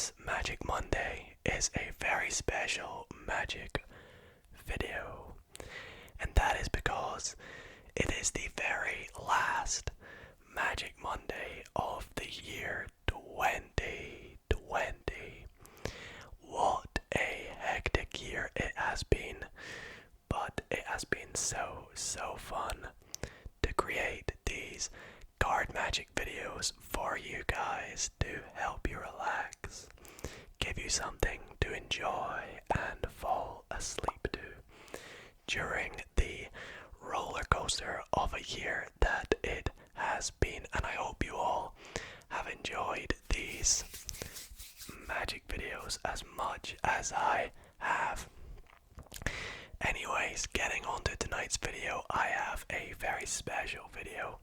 this Magic Monday is a very special magic video, and that is because it is the very last Magic Monday of the year 2020. What a hectic year it has been, but it has been so fun to create these card magic videos for you guys to help you relax, give you something to enjoy and fall asleep to during the roller coaster of a year that it has been. And I hope you all have enjoyed these magic videos as much as I have. Anyways, getting on to tonight's video, I have a very special video,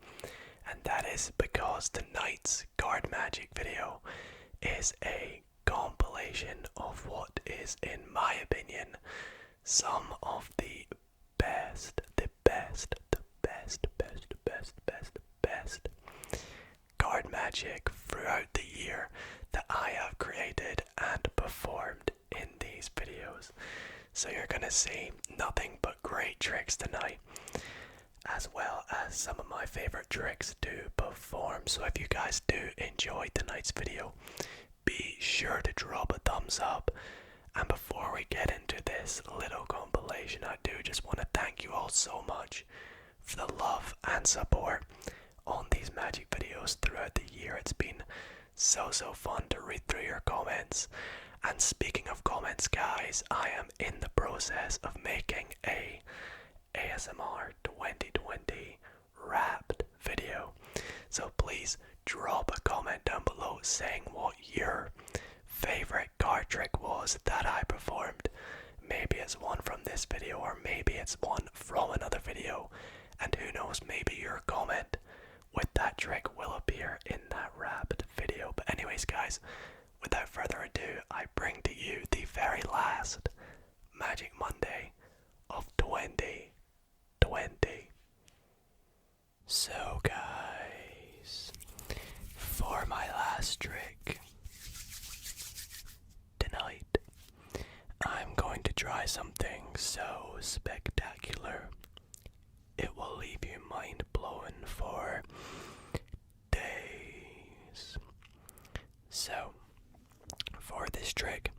and that is because tonight's card magic video is a compilation of what is, in my opinion, some of the best card magic throughout the year that I have created and performed in these videos. So you're gonna see nothing but great tricks tonight, as well as some of my favorite tricks to perform. So if you guys do enjoy tonight's video, be sure to drop a thumbs up. And before we get into this little compilation, I do just want to thank you all so much for the love and support on these magic videos throughout the year. It's been so fun to read through your comments. And speaking of comments, guys, I am in the process of making a ASMR 2020 wrapped video. So please drop a comment down below saying what your favorite card trick was that I performed. Maybe it's one from this video, or maybe it's one from another video. And who knows, maybe your comment with that trick will appear in that wrapped video. But anyways, guys, without further ado, I bring to you the very last Magic Monday of 2020. So guys, for my last trick tonight, I'm going to try something so spectacular it will leave you mind blown for days. So for this trick,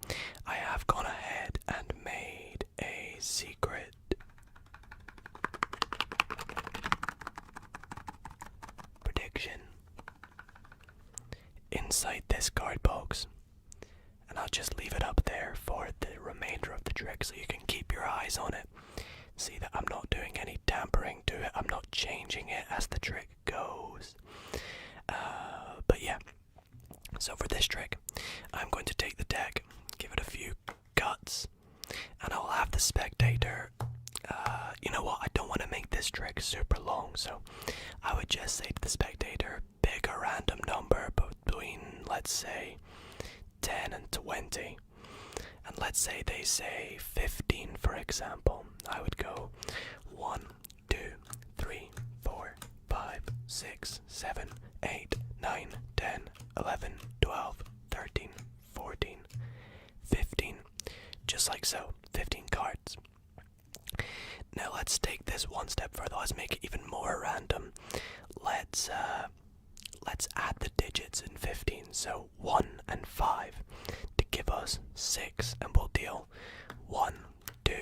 I have gone ahead and made a secret prediction inside this card box, and I'll just leave it up there for the remainder of the trick so you can keep your eyes on it. See that I'm not doing any tampering to it, I'm not changing it as the trick goes. But yeah, so for this trick, I'm going to take the deck, give it a few cuts, and I'll have the spectator, you know what, I don't want to make this trick super long, so I would just say to the spectator, pick a random number between, let's say, 10 and 20. And let's say they say 15, for example. I would go 1, 2, 3, 4, 5, 6, 7, 8, 9, 10, 11, 12, 13, 14, 15. Just like so, 15 cards. Now let's take this one step further. Let's make it even more random. Let's add the digits in 15. So 1 and 5 to give us 6, and we'll deal 1, 2,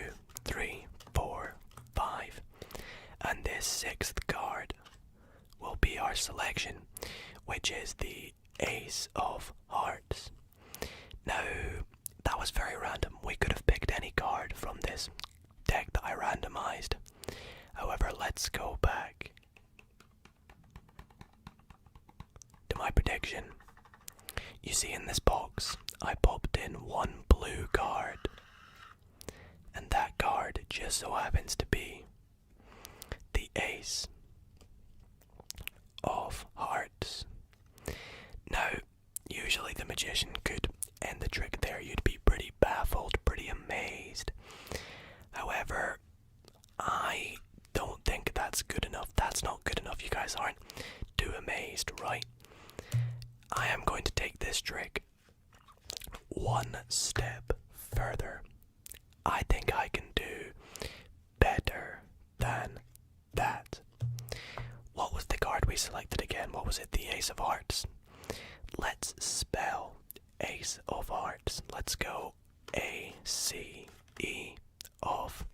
3, 4, 5. And this 6th card will be our selection, which is the Ace of Hearts. Now, that was very random. We could have picked any card from this deck that I randomized. However, let's go back to my prediction. You see, in this box, I popped in one blue card, and that card just so happens to be the Ace of Hearts. Now, usually the magician could end the trick there. You'd be pretty baffled, pretty amazed. However, I don't think that's good enough. That's not good enough. You guys aren't too amazed, right? I am going to take this trick one step further. I think I can do better than that. What was the card we selected again? What was it? The Ace of Hearts. Let's spell Ace of Hearts. Let's go A-C-E of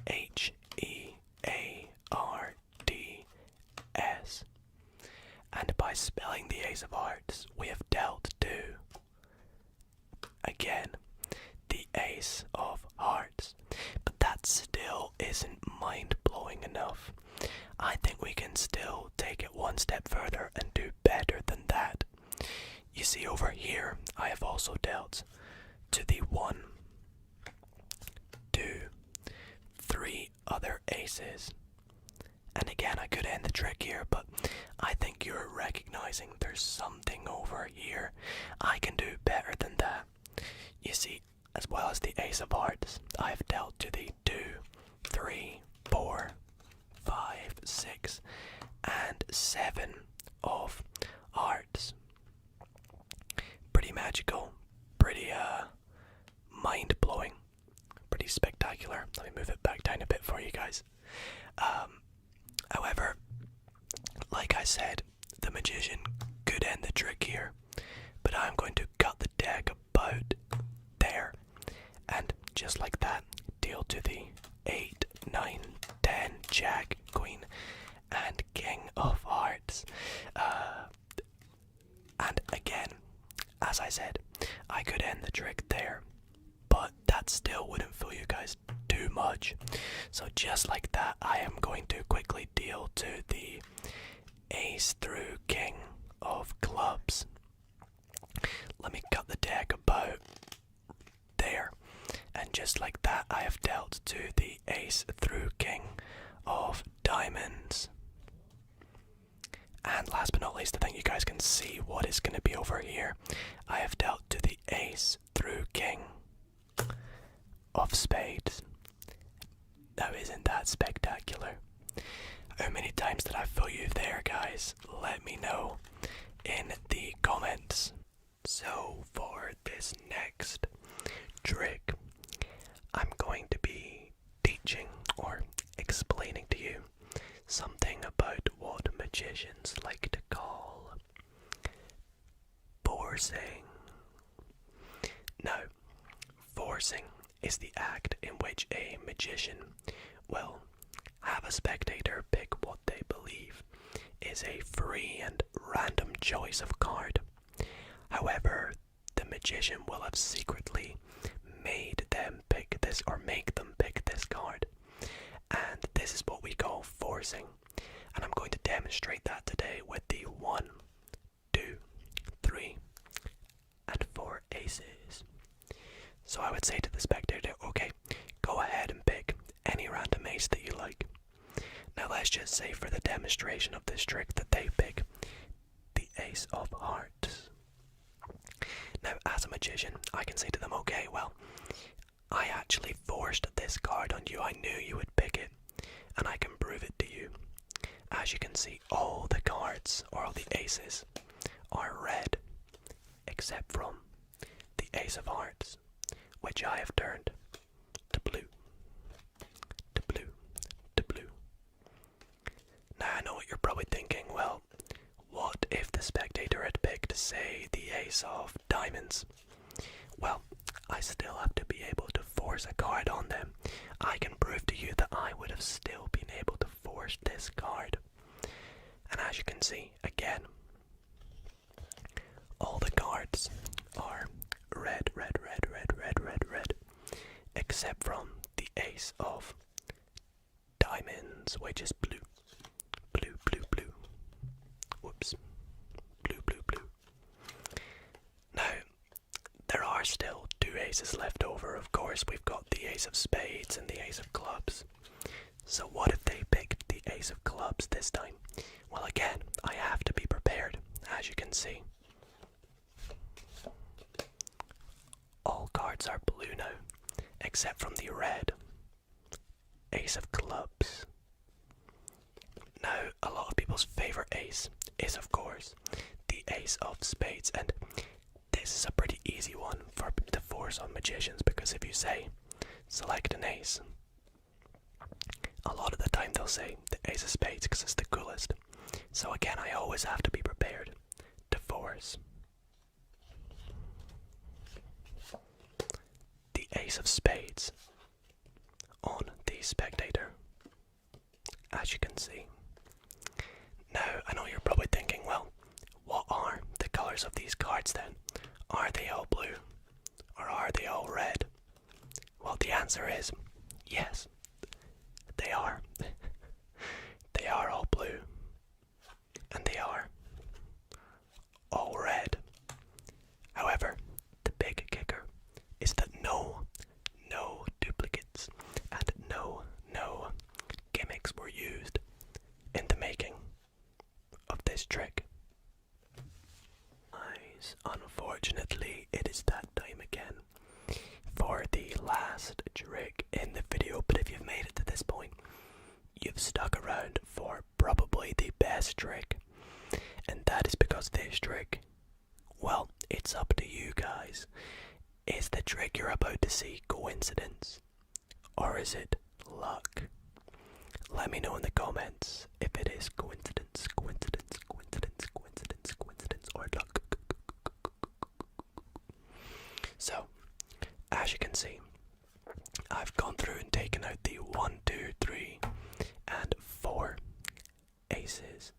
H-E-A-R-D-S. And by spelling the Ace of Hearts, we have dealt to, again, the Ace of Hearts. But that still isn't mind-blowing enough. I think we can still take it one step further and do better than that. You see over here, I have also dealt to the 1, 2, 3 other aces. And again, I could end the trick here, but I think you're recognizing there's something over here. I can do better than that. You see, as well as the Ace of Hearts, I've dealt to the 2, 3, 4, 5, 6, and 7 of hearts. Pretty magical, pretty mind-blowing, pretty spectacular. Let me move it back down a bit for you guys. However, like I said, the magician could end the trick here, but I'm going to cut the deck about there, and just like that, deal to the 8, 9, 10, Jack, Queen, and King of Hearts. And again, as I said, I could end the trick there, but that still wouldn't fool you guys too much. So just like that, I am going to quickly deal to the Ace through King of Clubs. Let me cut the deck about there, and just like that, I have dealt to the Ace through King of Diamonds. And last but not least, I think you guys can see what is going to be over here. I have dealt to the Ace through King of Spades. Now, isn't that spectacular? How many times did I fool you there, guys? Let me know in the comments. So, for this next trick, I'm going to be teaching or explaining to you something about what magicians like to call forcing. Now, forcing is the act in which a magician will have a spectator pick what they believe is a free and random choice of card. However, the magician will have secretly made them pick this or make them pick this card. And this is what we call forcing. And I'm going to demonstrate that today with the 1, 2, 3, and 4 aces. So I would say to the spectator, okay, go ahead and pick any random ace that you like. Now let's just say for the demonstration of this trick that they pick the Ace of Hearts. Now as a magician, I can say to them, okay, well, I actually forced this card on you. I knew you would pick it, and I can prove it to you. As you can see, all the cards, or all the aces, are red, except from the Ace of Hearts, which I have turned to blue, to blue, to blue. Now I know what you're probably thinking, well, what if the spectator had picked, say, the Ace of Diamonds? Well, I still have to be able to force a card on them. I can prove to you that I would have still been able to force this card. And as you can see, again, all the cards are red, red, red, red, red, red, red, except from the Ace of Diamonds, which is blue, blue, blue, blue. Whoops, blue, blue, blue. Now, there are still 2 aces left over. Of course, we've got the Ace of Spades and the Ace of Clubs. So what if they picked the Ace of Clubs this time? Well, again, I have to be prepared, as you can see. All cards are blue now, except from the red Ace of Clubs. Now, a lot of people's favourite ace is, of course, the Ace of Spades, and this is a pretty easy one to force on magicians, because if you say select an ace, a lot of the time they'll say the Ace of Spades because it's the coolest. So again, I always have to be prepared to force the Ace of Spades on the spectator, as you can see. Now, I know you're probably thinking, well, what are the colors of these cards then? Are they all blue? Or are they all red? Well, the answer is yes, they are. They are all blue. And they are all red. However, the big kicker is that no duplicates and no gimmicks were used in the making of this trick. Guys, unfortunately, it is that time again for the last trick in the video, but if you've made it to this point, you've stuck around for probably the best trick, and that is because this trick, well, it's up to you guys. Is the trick you're about to see coincidence, or is it luck? Let me know in the comments if it is coincidence, or luck. So, as you can see, I've gone through and taken out the 1, 2, 3, and 4 aces.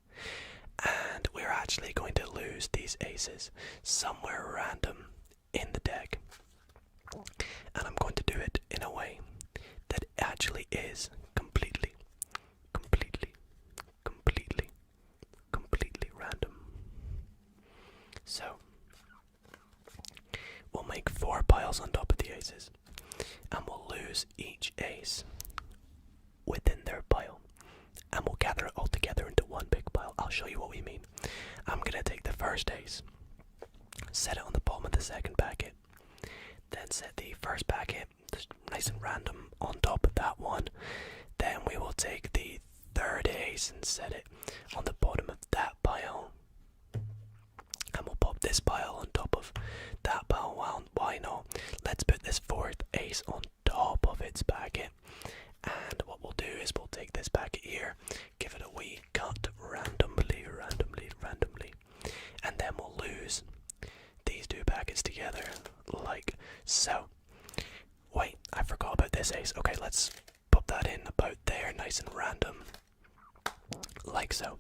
And we're actually going to lose these aces somewhere random in the deck. And I'm going to do it in a way that actually is completely random. So, we'll make 4 piles on top of the aces, and we'll lose each ace within their pile, and we'll gather it all together into one big pile. I'll show you what we mean. I'm gonna take the first ace, set it on the bottom of the second packet, then set the first packet, just nice and random, on top of that one. Then we will take the third ace and set it on the bottom of that pile, and we'll pop this pile on top of that pile. Well, why not? Let's put this fourth ace on top of its packet, and what we'll do is we'll take this packet here, give it a wee cut randomly, and then we'll lose these 2 packets together like so. Wait, I forgot about this ace. Okay, let's pop that in about there, nice and random, like so.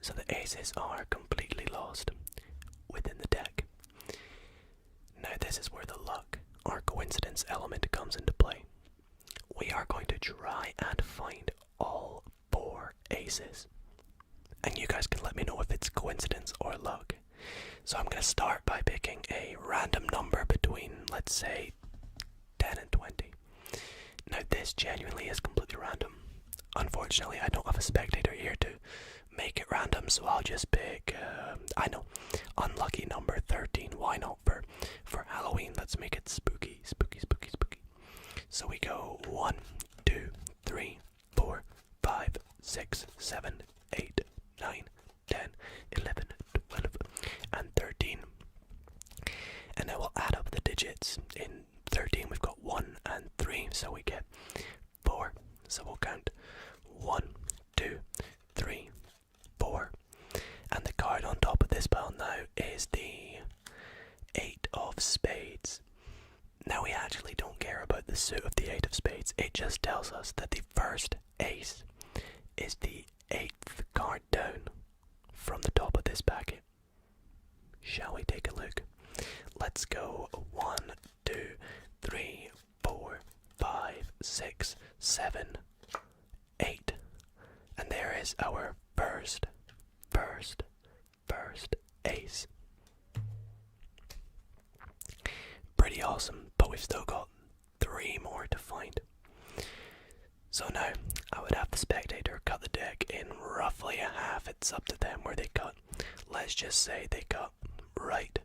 So the aces are completely lost within the deck. Now this is where the luck or coincidence element comes into play. We are going to try and find all 4 aces, and you guys can let me know if it's coincidence or luck. So I'm going to start by picking a random number between, let's say, 10 and 20. Now this genuinely is completely random. Unfortunately, I don't have a spectator here to make it random, so I'll just pick, I know, unlucky number 13. Why not? For Halloween, let's make it spooky. So we go 1, 2, 3, 4, 5, 6, 7, 8, 9, 10, 11, 12, and 13. And then we'll add up the digits. In 13 we've got 1 and 3, so we get 4. So we'll count 1, 2, 3, 4. And the card on top of this pile now is the 8 of Spades. Now we actually don't care about the suit of the 8 of Spades. It just tells us that the first ace is the 8th card down from the top of this packet. Shall we take a look? Let's go 1, 2, 3, 4, 5, 6, 7, 8. And there is our first ace. Pretty awesome, but we've still got 3 more to find. So now, I would have the spectator cut the deck in roughly a half. It's up to them where they cut. Let's just say they cut right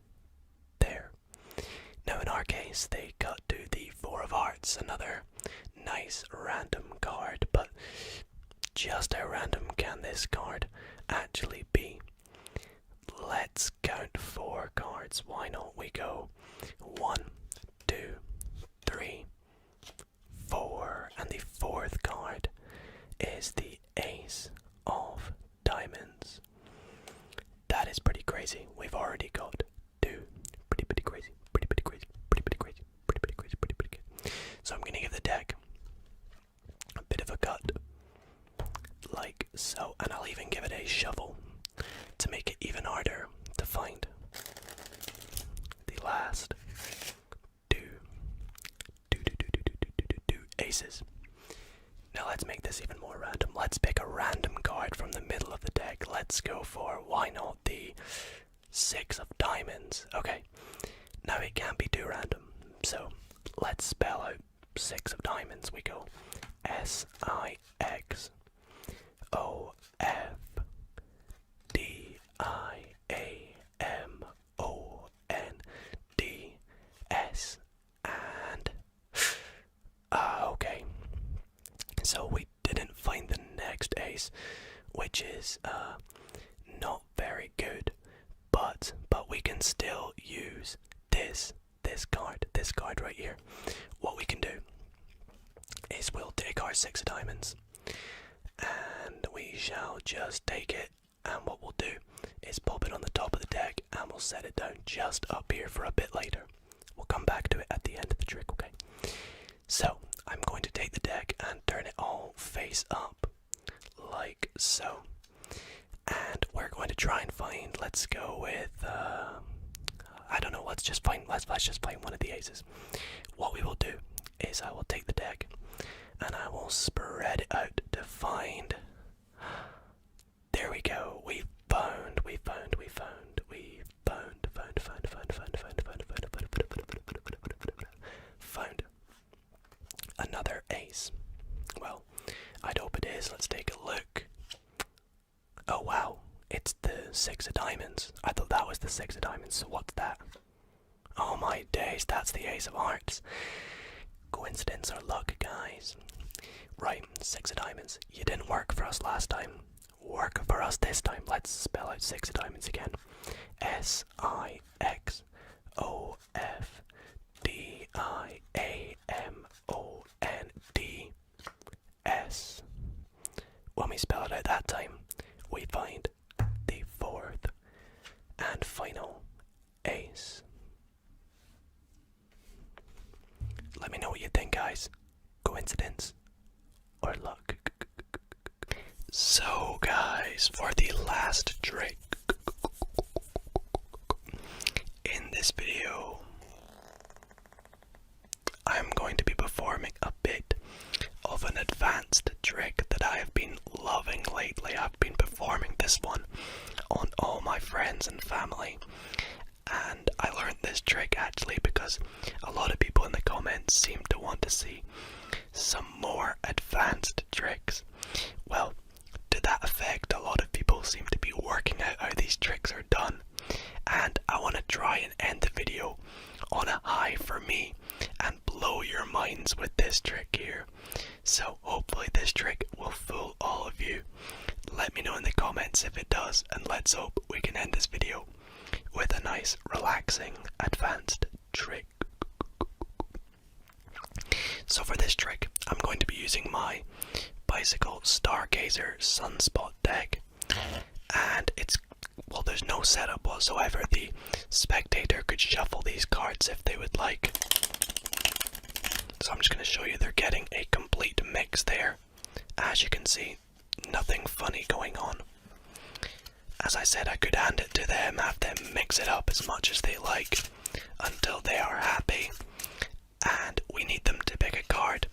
there. Now in our case, they cut to the 4 of Hearts, another nice random card, but just how random can this card actually be? Let's count 4 cards. Why not? We go 1, is the Ace of Diamonds. That is pretty crazy. We've already got two. Pretty crazy. Pretty crazy. Pretty crazy. Pretty crazy. Pretty crazy. So I'm gonna give the deck a bit of a cut, like so, and I'll even give it a shuffle to make it even harder to find the last two aces. Now let's make this even more random. Let's pick a random card from the middle of the deck. Let's go for, why not, the 6 of diamonds. Okay, now it can't be too random, so let's spell out 6 of diamonds. We go SIXOFDIAMONDS, and okay, so we didn't find the next ace, which is not very good, but we can still use this card right here. What we can do is we'll take our 6 of diamonds and we shall just take it, and what we'll do is pop it on the top of the deck and we'll set it down just up here for a bit later. We'll come back to it at the end of the trick, okay? So I'm going to take the deck and turn it all face up like so, and we're going to try and find, let's go with I don't know, let's just find one of the aces. What we will do is I will take the deck and I will spread it out to find, there we go, we found another ace. Well, I'd hope it is. Let's take a look. Oh wow, it's the 6 of diamonds. I thought that was the 6 of diamonds, so what's that? Oh my days, that's the Ace of Hearts. Coincidence or luck, guys? Right, 6 of diamonds. You didn't work for us last time. Work for us this time. Let's spell out 6 of diamonds again. SIXOFDIAMONDS. When we spell it out that time, we find the 4th and final ace. Let me know what you think, guys. Coincidence or luck? So, guys, for the last trick in this video, I'm going to be performing a bit of an advanced trick that I have been loving lately. I've been performing this one on all my friends and family, and I learned this trick actually because a lot of people in the comments seem to want to see some more advanced tricks. Well, to that effect, a lot of people seem to be working out how these tricks are done, and I want to try and end the video on a high for me and blow your minds with this trick here. So hopefully this trick will fool all of you. Let me know in the comments if it does, and let's hope we can end this video with a nice, relaxing, advanced trick. So for this trick, I'm going to be using my Bicycle Stargazer Sunspot deck, and well, there's no setup whatsoever. The spectator could shuffle these cards if they would like. So I'm just going to show you they're getting a complete mix there. As you can see, nothing funny going on. As I said, I could hand it to them, have them mix it up as much as they like until they are happy, and we need them to pick a card.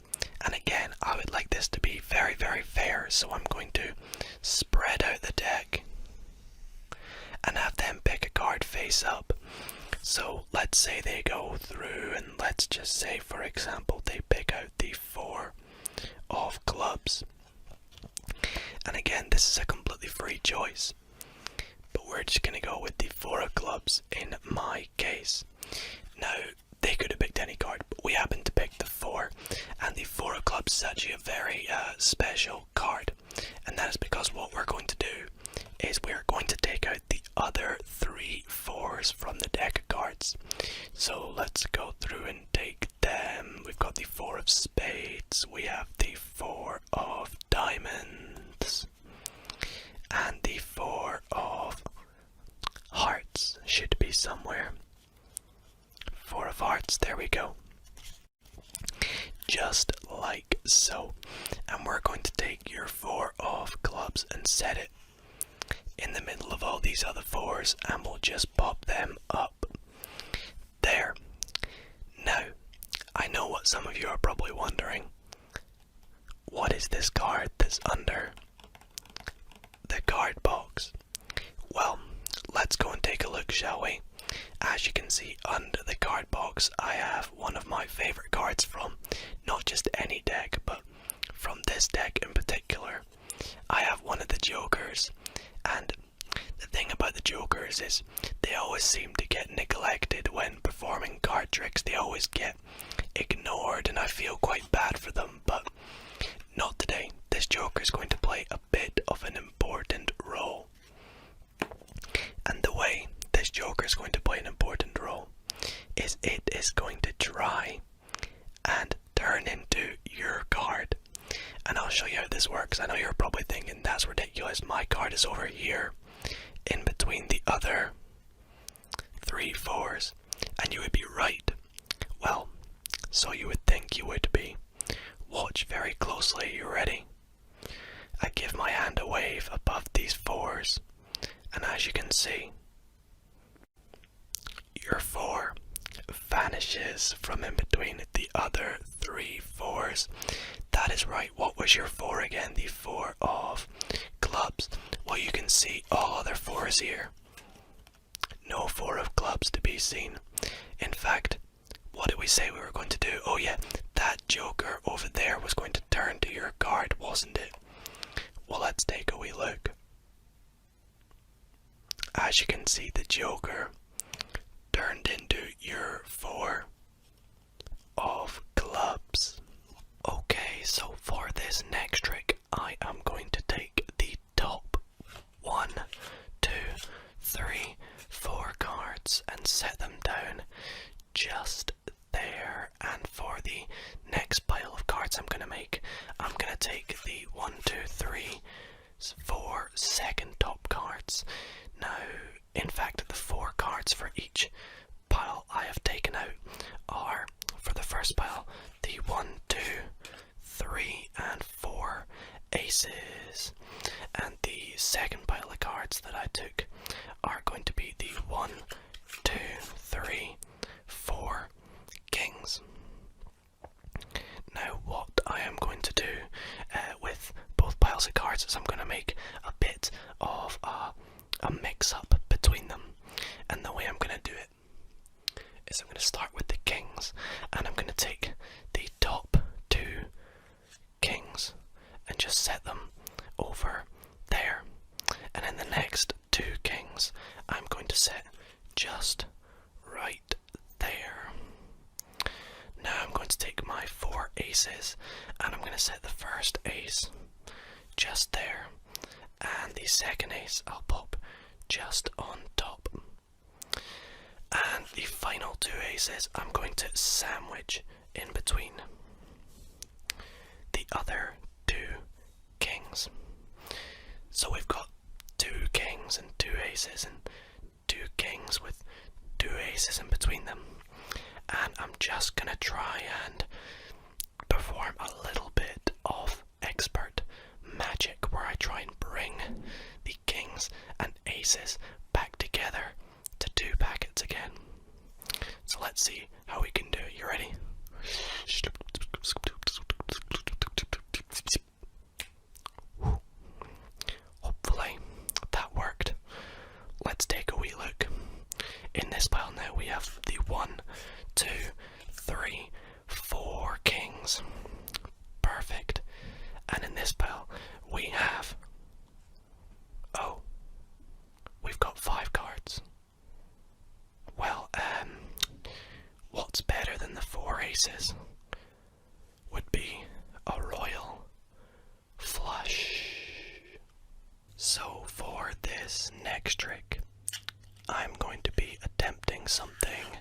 And again, I would like this to be very, very fair, so I'm going to spread out the deck and have them pick a card face up. So let's say they go through, and let's just say, for example, they pick out the 4 of clubs. And again, this is a completely free choice, but we're just going to go with the 4 of clubs in my case. Now, they could have picked any card, but we happen to pick the 4, and the 4 of clubs is actually a very special card, and that is because what we're going to do is we're going to take out the other 3 4s from the deck of cards. So let's go through and take them. We've got the 4 of spades, we have the 4 of diamonds, 4 of hearts, there we go. Just like so. And we're going to take your 4 of clubs and set it in the middle of all these other 4s, and we'll just pop them up there. Now, I know what some of you are probably wondering. What is this card that's under the card box? Well, let's go and take a look, shall we? As you can see under the card box, I have one of my favorite cards from not just any deck, but from this deck in particular. I have one of the Jokers, and the thing about the Jokers is they always seem to get neglected when performing card tricks. They always get ignored, and I feel quite bad for them, but not today. This Joker is going to play a bit of an important role. And the way this Joker is going to play an important role is it is going to try and turn into your card. And I'll show you how this works. I know you're probably thinking, that's ridiculous, my card is over here in between the other 3 4s. And you would be right. Well, so you would think you would be. Watch very closely. You ready? I give my hand a wave above these 4s, and as you can see, your 4 vanishes from in between the other 3 4s. That is right. What was your 4 again? The 4 of clubs. Well, you can see all other 4s here. No 4 of clubs to be seen. In fact, what did we say we were going to do? Oh yeah, that Joker over there was going to turn to your card, wasn't it? Well, let's take a wee look. As you can see, the Joker turned into your 4 of clubs. Okay, so for this next trick, I am going to take the top 1, 2, 3, 4 cards and set them down just there. And for the next pile of cards I'm going to make, I'm going to take the 1, 2, 3, 4 second top cards. Now, in fact, the 4 cards for each pile I have taken out are, for the first pile, the 1, 2, 3 and 4 aces. And the second pile of cards that I took are going to be the 1, 2, 3, 4 kings. Now, what I am going to do with both piles of cards is I'm going to make a bit of a mix-up between them. And the way I'm going to do it is I'm going to start with the kings, and I'm going to take the top 2 kings and just set them over there. And then the next 2 kings I'm going to set just right there. Now I'm going to take my 4 aces, and I'm going to set the first ace just there, and the second ace I'll pop just on top. And the final 2 aces I'm going to sandwich in between the other 2 kings. So we've got 2 kings and 2 aces and 2 kings with 2 aces in between them. And I'm just gonna try and perform a little bit of expert magic where I try and bring the kings and aces back together to 2 packets again. So let's see how we can do it. You ready? Hopefully that worked. Let's take a wee look. In this pile now we have the 1, 2, 3, 4 kings. Perfect. And in this pile we have, oh, we've got 5 cards. Well, what's better than the 4 aces would be a royal flush. So for this next trick, I'm going to be attempting something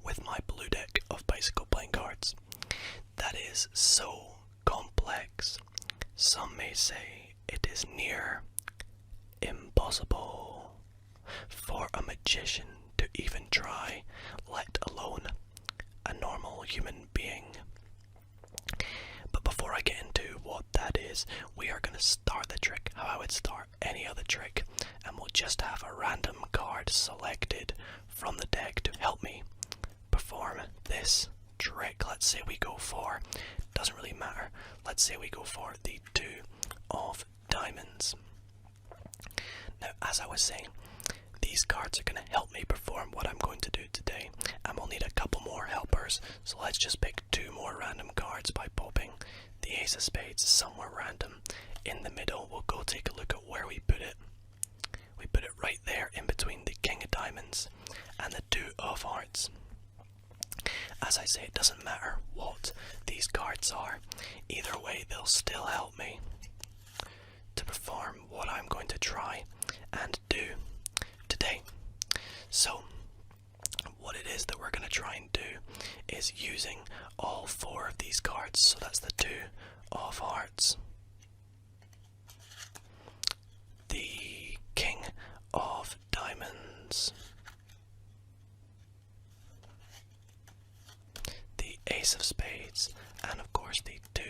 with my blue deck of bicycle playing cards that is so complex, some may say it is near impossible for a magician to even try, let alone a normal human being. But before I get into what that is, we are going to start the trick how I would start any other trick, and we'll just have a random card selected from the deck to help me perform this trick. Let's say we go for, doesn't really matter, let's say we go for the 2 of diamonds. Now, as I was saying, these cards are going to help me perform what I'm going to do today, and we'll need a couple more helpers, so let's just pick 2 more random cards by popping the Ace of Spades somewhere random in the middle. We'll go take a look at where we put it. We put it right there in between the King of Diamonds and the 2 of Hearts. As I say, it doesn't matter what these cards are, either way they'll still help me to perform what I'm going to try and do today. So what it is that we're going to try and do is using all 4 of these cards. So that's the 2 of Hearts, the King of Diamonds, the Ace of Spades, and of course the 2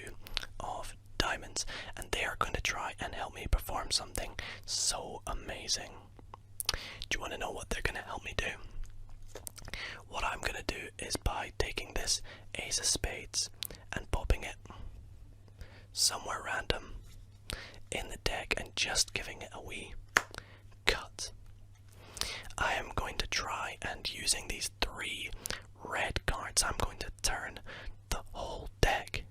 of Diamonds, and they are going to try and help me perform something so amazing. Do you want to know what they're going to help me do? What I'm going to do is by taking this Ace of Spades and popping it somewhere random in the deck and just giving it a wee cut, I am going to try and, using these 3 red cards, I'm going to turn the whole deck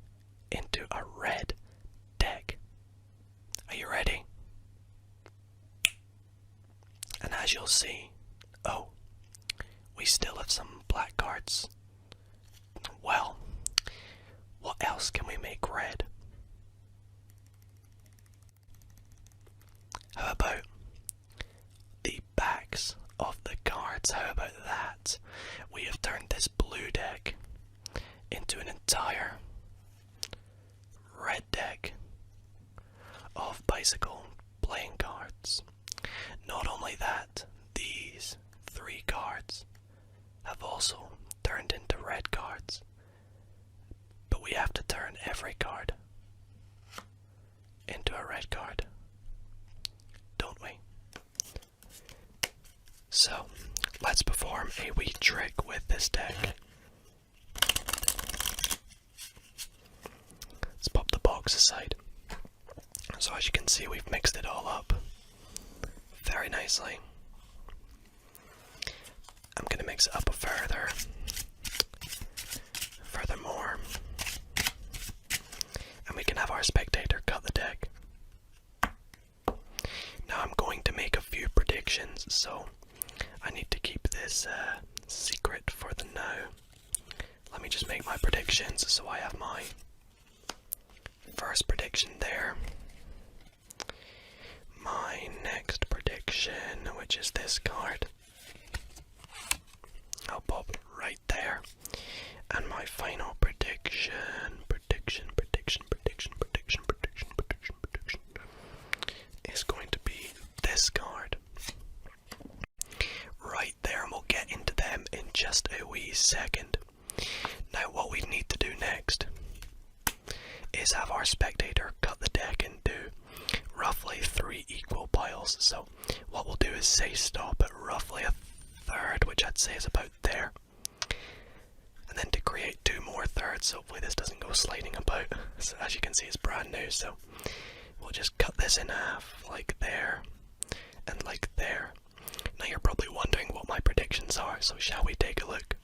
into a red deck. Are you ready? And as you'll see, oh, we still have some black cards. Well, what else can we make red? How about the backs of the cards? How about that? We have turned this blue deck into an entire red deck of bicycle playing cards. Not only that, these 3 cards have also turned into red cards, but we have to turn every card into a red card, don't we? So let's perform a wee trick with this deck. Let's pop the box aside. So as you can see, we've mixed it all up very nicely. I'm going to mix it up furthermore, and we can have our spectator cut the deck. Now I'm going to make a few predictions, so I need to keep this secret for the now. Let me just make my predictions. So I have my first prediction there, my next prediction, which is this card, I'll pop right there, and my final prediction is going to be this card right there, and we'll get into them in just a wee second. Now what we need to do next is have our spectator cut the deck into roughly 3 equal piles. So what we'll do is say stop at roughly a third, which I'd say is about there, and then to create 2 more thirds. Hopefully this doesn't go sliding about. So as you can see, it's brand new, so we'll just cut this in half, like there and like there. Now you're probably wondering what my predictions are, so shall we take a look?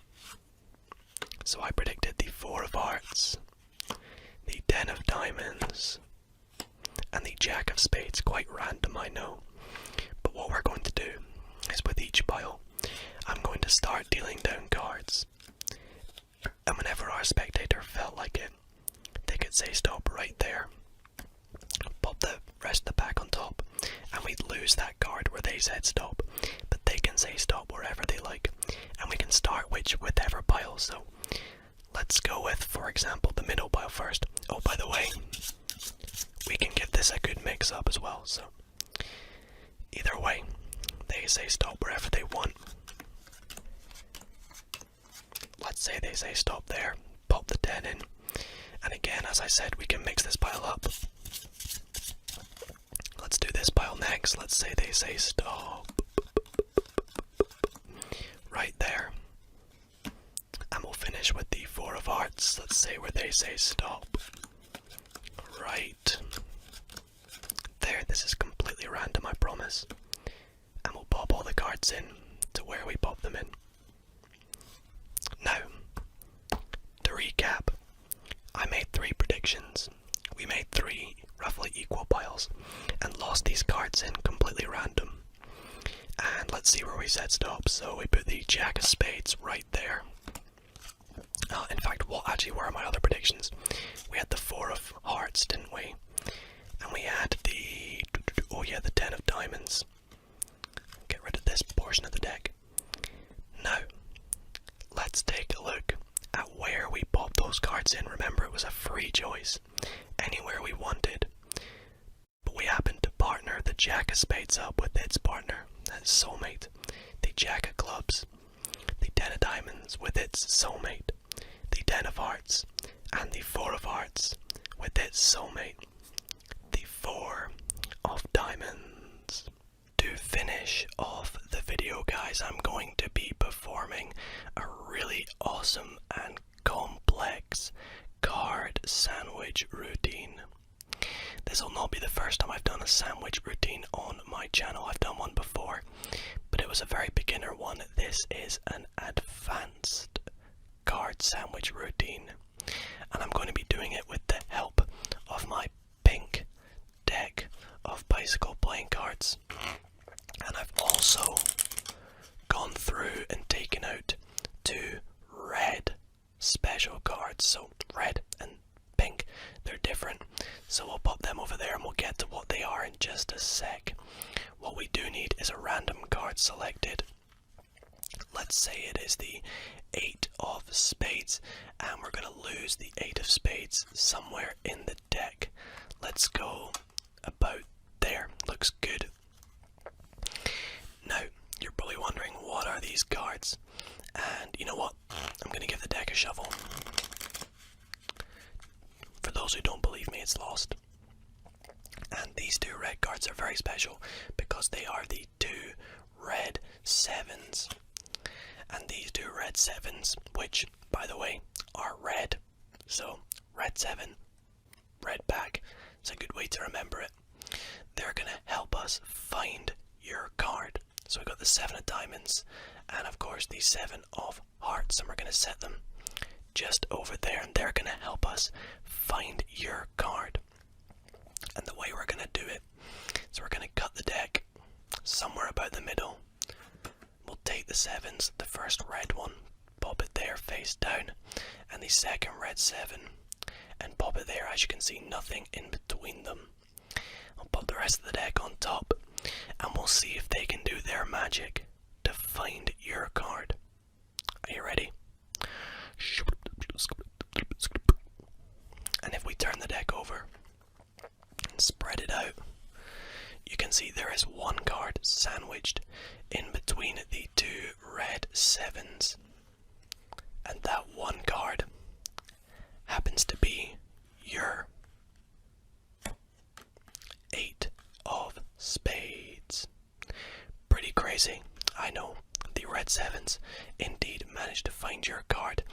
So I predicted the 4 of Hearts, the 10 of Diamonds, and the Jack of Spades. Quite random, I know, but what we're going to do is, with each pile, I'm going to start dealing down cards, and whenever our spectator felt like it, they could say stop right there, pop the rest of the pack on top, and we'd lose that card where they said stop, but they can say stop wherever they like, and we can start with whichever pile. So let's go with, for example, the middle pile first. Oh, by the way, we can give this a good mix up as well, so either way, they say stop wherever they want. let's say they say stop there, pop the 10 in, and again, as I said, we can mix this pile up. Let's do this pile next. Let's say they say stop right there, and we'll finish with the 4 of hearts. Let's say where they say stop right there. This is completely random, I promise, and we'll pop all the cards in to where we pop them in. Now, to recap, I made 3 predictions. We made 3 roughly equal piles and lost these cards in completely random. And let's see where we said stop. So we put the Jack of Spades right there. In fact, what actually were my other predictions? We had the 4 of hearts, didn't we? And we had the, oh yeah, the 10 of diamonds. Get rid of this portion of the deck. Now, let's take a look at where we popped those cards in. Remember, it was a free choice, anywhere we wanted. But we happened to partner the Jack of Spades up with its partner, its soulmate, the Jack of Clubs, the 10 of diamonds with its soulmate, the 10 of hearts, and the 4 of hearts with its soulmate, the 4 of diamonds. To finish off the video, guys, I'm going to be performing a really awesome and complex card sandwich routine. This will not be the first time I've done a sandwich routine on my channel. I've done one before, but it was a very beginner one. This is an advanced card sandwich routine, and I'm going to be doing it with the help of my pink deck of bicycle playing cards. And I've also gone through and taken out 2 red special cards. So red and pink, they're different. So we'll pop them over there and we'll get to what they are in just a sec. What we do need is a random card selected. Let's say it is the 8 of Spades, and we're going to lose the 8 of Spades somewhere in the deck. Let's go about there. Looks good. Now, you're probably wondering, what are these cards? And you know what? I'm going to give the deck a shuffle. For those who don't believe me, it's lost. And these 2 red cards are very special because they are the 2 red 7s. And these 2 red 7s, which, by the way, are red. So, red 7, red back. It's a good way to remember it. They're going to help us find your card. So we've got the 7 of diamonds and of course the 7 of hearts, and we're going to set them just over there, and they're going to help us find your card. And the way we're going to do it, so we're going to cut the deck somewhere about the middle. We'll take the 7s, the first red one, pop it there face down, and the second red 7, and pop it there. As you can see, nothing in between them. I'll pop the rest of the deck on top, and we'll see if they can do their magic to find your card. Are you ready? And if we turn the deck over and spread it out, you can see there is one card sandwiched in between the 2 red 7s. And that one card happens to be your 8 of Spades. Pretty crazy, I know. The red 7s indeed managed to find your card,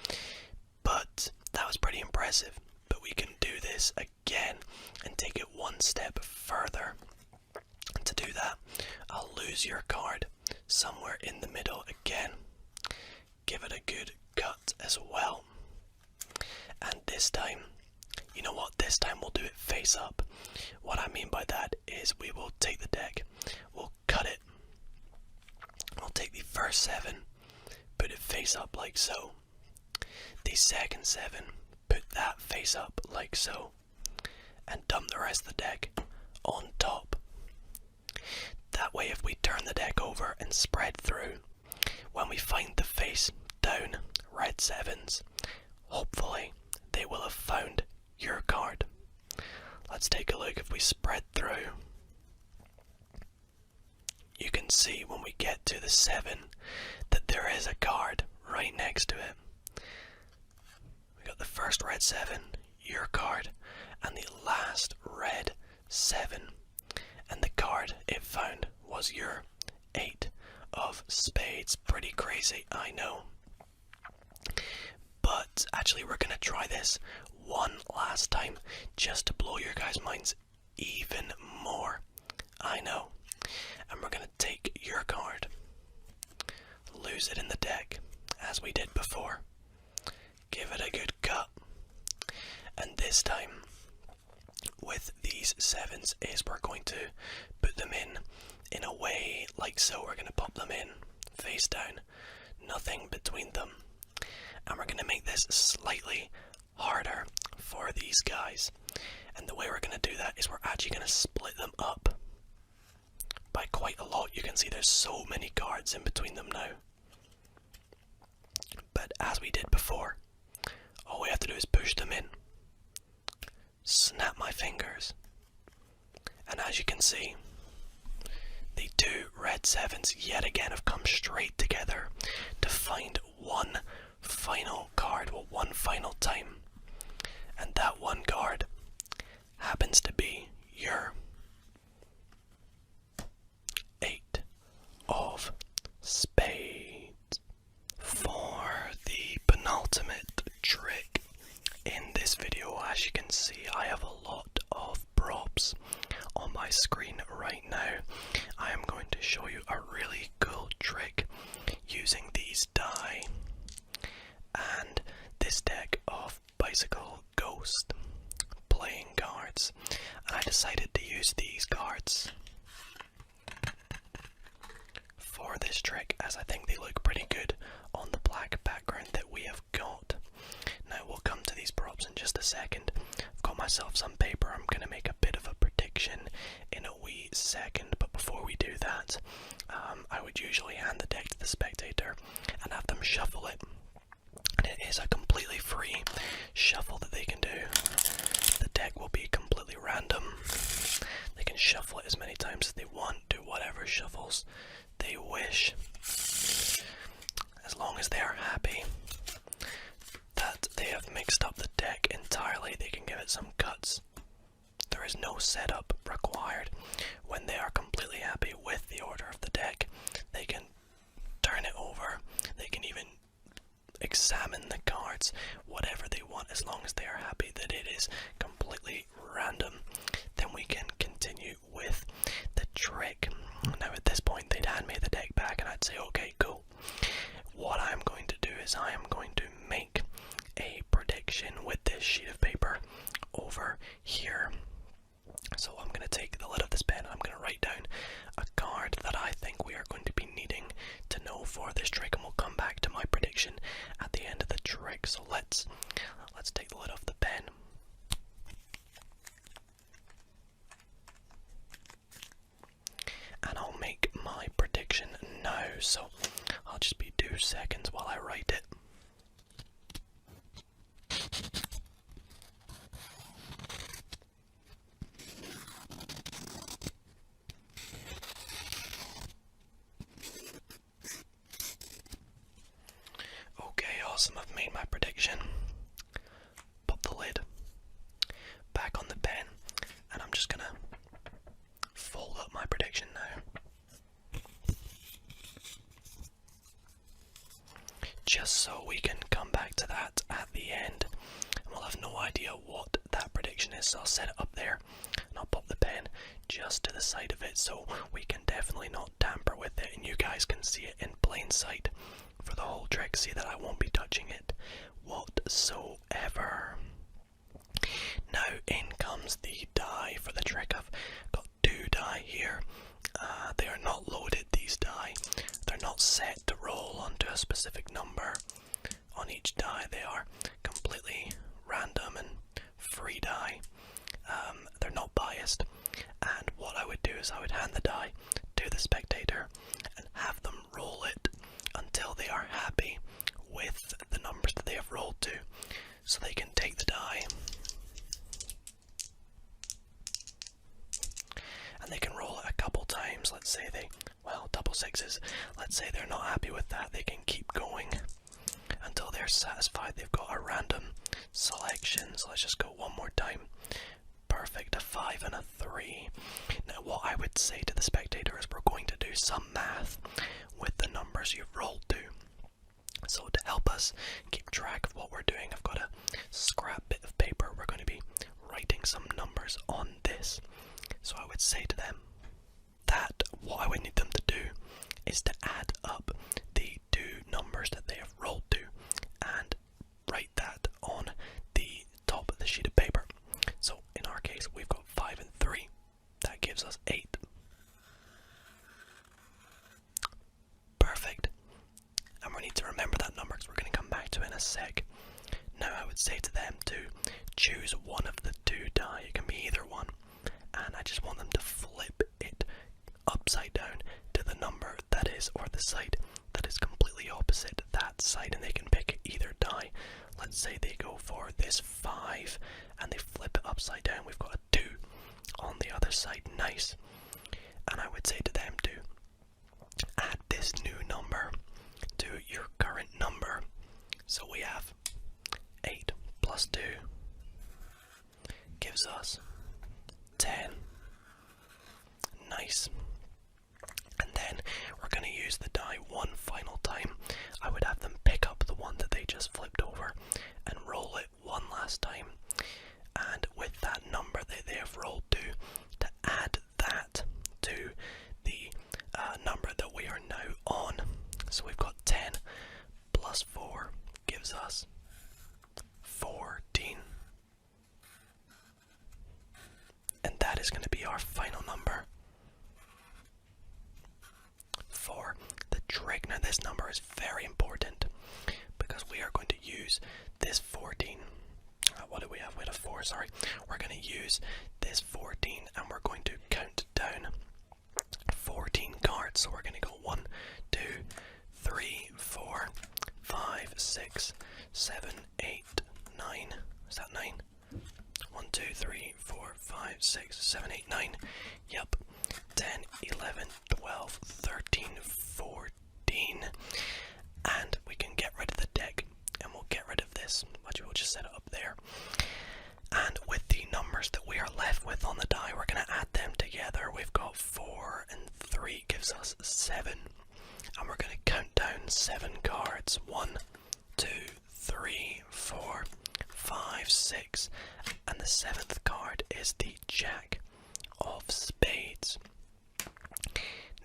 but that was pretty impressive. But we can do this again and take it one step further. And to do that, I'll lose your card somewhere in the middle again. Give it a good cut as well. And this time, you know what, this time we'll do it face up. What I mean by that is we will take the deck, we'll cut it, we'll take the first 7, put it face up like so. The second 7, put that face up like so. And dump the rest of the deck on top. That way, if we turn the deck over and spread through, when we find the face down red 7s, hopefully they will have found your card. Let's take a look. If we spread through, you can see when we get to the 7 that there is a card right next to it. red 7, your card, and the last red 7. And the card it found was your 8 of spades. Pretty crazy, I know. But actually we're going to try this one last time just to blow your guys' minds even more. I know. And we're going to take your card, lose it in the deck as we did before, give it a good cut, and this time with these 7s is we're going to put them in a way like so. We're going to pop them in face down, nothing between them, and we're going to make this slightly harder for these guys. And the way we're going to do that is we're actually going to split them up by quite a lot. You can see there's so many cards in between them now. But as we did before, all we have to do is push them in, snap my fingers, and as you can see, the 2 red 7s yet again have come straight together to find one final card, well, one final time. And that one card happens to be your 8 of spades. For the penultimate trick in this video, as you can see, I have a lot of props on my screen right now. I am going to show you a really cool trick using these die and this deck of bicycle ghost playing cards, and I decided to use these cards for this trick as I think they look pretty good on the black background that we have got. Now we'll come to these props in just a second. I've got myself some paper. I'm going to make a bit of a prediction in a wee second, but before we do that, I would usually hand the deck to the spectator and have them shuffle it. And it is a completely free shuffle that they can do. The deck will be completely random. They can shuffle it as many times as they want, do whatever shuffles they wish, as long as they are happy that they have mixed up the deck entirely. They can give it some cuts. There is no setup required. When they are completely happy with the order of the deck, they can turn it over. They can even examine the cards, whatever they want, as long as they are happy that it is completely random. Then we can continue with the trick. Now at this point they'd hand me the deck back and I'd say, okay, cool. What I'm going to do is I am going to make a prediction with this sheet of paper over here. So I'm going to take the lid of this pen and I'm going to write down a card that I think we are going to be needing to know for this trick, and we'll come back to my prediction at the end of the trick. So let's take the lid off the pen. And I'll make my prediction now, so I'll just be 2 seconds while I write it. Okay, awesome, I've made my prediction. Pop the lid back on the pen, and I'm just gonna fold up my prediction now, just so we can come back to that at the end, and we'll have no idea what that prediction is. So I'll set it up there and I'll pop the pen just to the side of it so we can definitely not tamper with it, and you guys can see it in plain sight for the whole trick. See that I won't be touching it whatsoever. Now in comes the die for the trick. I've got 2 die here. They are not loaded, these die. They're not set to roll onto a specific number on each die. They are completely random and free die. They're not biased. And what I would do is I would hand the die to the spectator and have them roll it until they are happy with the numbers that they have rolled to. So they can take the die and they can roll it a couple times. Let's say double 6s. Let's say they're not happy with that. They can keep going until they're satisfied they've got a random selections. Let's just go one more time. Perfect, a 5 and a 3. Now what I would say to the spectator is we're going to do some math with the numbers you've rolled to. So to help us keep track of what we're doing, I've got a scrap bit of paper. We're going to be writing some numbers on this. So I would say to them that what I would need them to do is to add up the two numbers that they have rolled to and write that on the top of the sheet of paper. So in our case, we've got 5 and 3. That gives us 8. Perfect. And we need to remember that number because we're going to come back to it in a sec. Now I would say to them to choose one of the two die. It can be either one. And I just want them to flip it upside down to the number that is, or the side that is completely opposite that side, and they can pick either die. Let's say they go for this 5 and they flip it upside down. We've got a 2 on the other side. Nice. And I would say to them to add this new number to your current number. So we have 8 plus 2 gives us 10. Nice. And then we're going to use the die one final time. I would have them pick up the one that they just flipped over and roll it one last time. And with that number that they have rolled to add that to the number that we are now on. So we've got 10 plus 4 gives us 14. And that is going to be our final number for the trick. Now this number is very important because we are going to use this 14. What do we have? We had a 4, sorry. We're going to use this 14 and we're going to count down 14 cards. So we're going to go 1, 2, 3, 4, 5, 6, 7, 8, 9. Is that 9? 1, 2, 3, 4, 5, 6, 7, 8, 9. Yep. 10, 11, 12, 13, 14. And we can get rid of the deck. And we'll get rid of this. Actually, we'll just set it up there. And with the numbers that we are left with on the die, we're going to add them together. We've got 4 and 3 gives us 7. And we're going to count down 7 cards. 1, 2, 3, 4, 5, 6. And the 7th card is the Jack of Spades.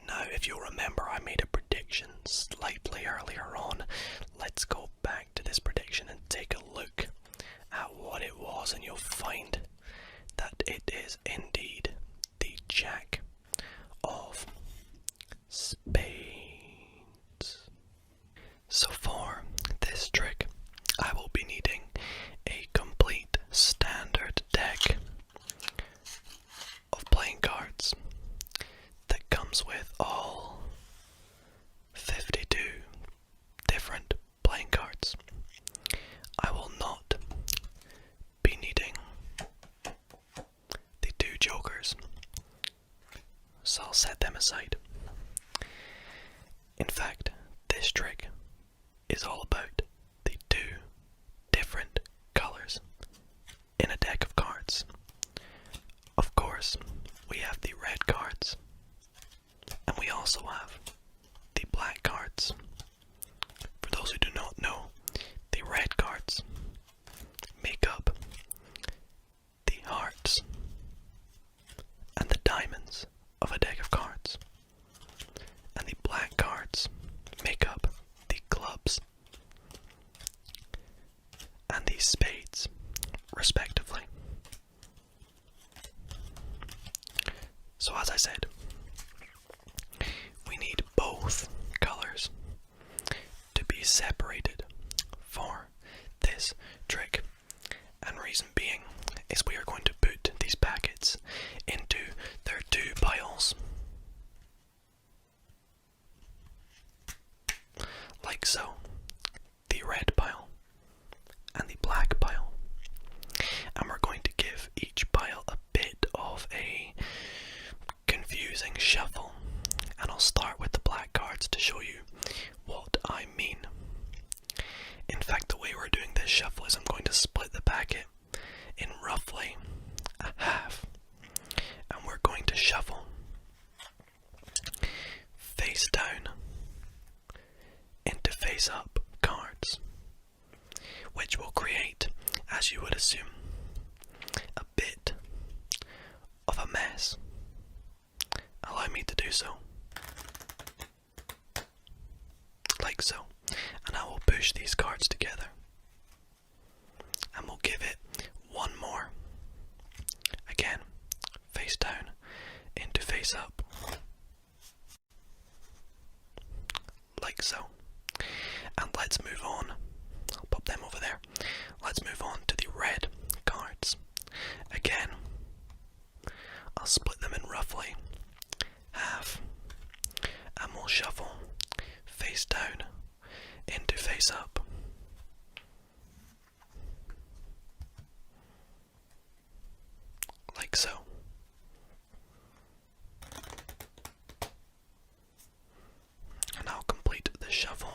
Now, if you'll remember, I made a prediction slightly earlier on. Let's go back to this prediction and take a look at what it was, and you'll find that it is indeed the Jack of Spades. So for this trick, I will be needing a complete standard deck of playing cards that comes with all 52 different playing cards. I will not be needing the 2 jokers, so I'll set them aside. In fact, this trick is all about the 2 different colors in a deck of cards. Of course, we have the red cards, and we also have the black cards. For those who do not know, the red cards make up the hearts and the diamonds of a deck of cards, and the black cards make up the clubs and the spades, respectively. So as I said, we need both colors to be separated for this trick, and reason being is we are going to put these packets into their 2 piles, like so, the red pile and the black pile, and we're going to give each pile a bit of a confusing shuffle, and I'll start with the black cards to show you what I mean. In fact, the way we're doing this shuffle is I'm going to split the pack which will create, as you would assume, a bit of a mess. Allow me to do so. Like so. And I will push these cards together. And we'll give it one more. Again, face down into face up. Like so. And let's move on. I'll pop them over there. Let's move on to the red cards. Again, I'll split them in roughly half. And we'll shuffle face down into face up. Like so. And I'll complete the shuffle.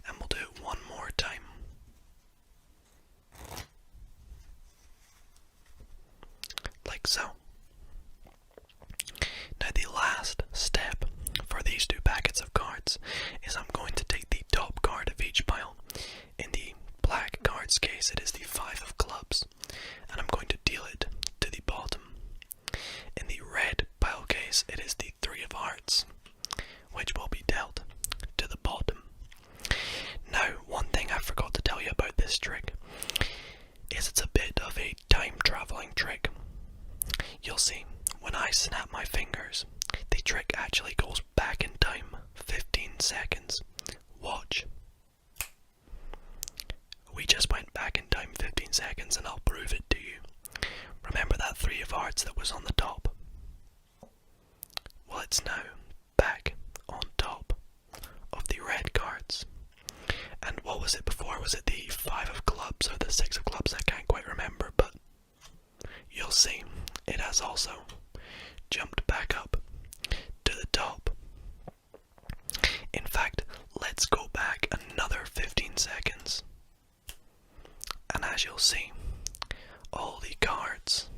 And we'll do it one more time. Like so. Now the last step for these two packets of cards is I'm going to take the top card of each pile. In the black card's case it is the 5 of clubs, and I'm going to deal it to the bottom. In the red pile case it is the 3 of hearts, which will be dealt to the bottom. Now, one thing I forgot to tell you about this trick is it's a bit of a time traveling trick. You'll see, when I snap my fingers, the trick actually goes back in time 15 seconds. Watch. We just went back in time 15 seconds and I'll prove it to you. Remember that 3 of hearts that was on the top? Well, it's now back on top of the red cards. And what was it before? Was it the 5 of clubs or the 6 of clubs? I can't quite remember, but you'll see it has also jumped back up to the top. In fact, let's go back another 15 seconds. And as you'll see, all the cards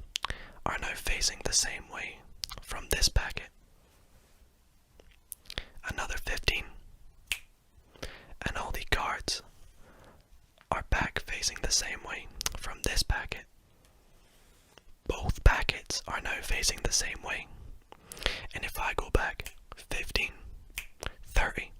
are now facing the same way from this packet. Another 15. And all the cards are back facing the same way from this packet. Both packets are now facing the same way. And if I go back 15, 30,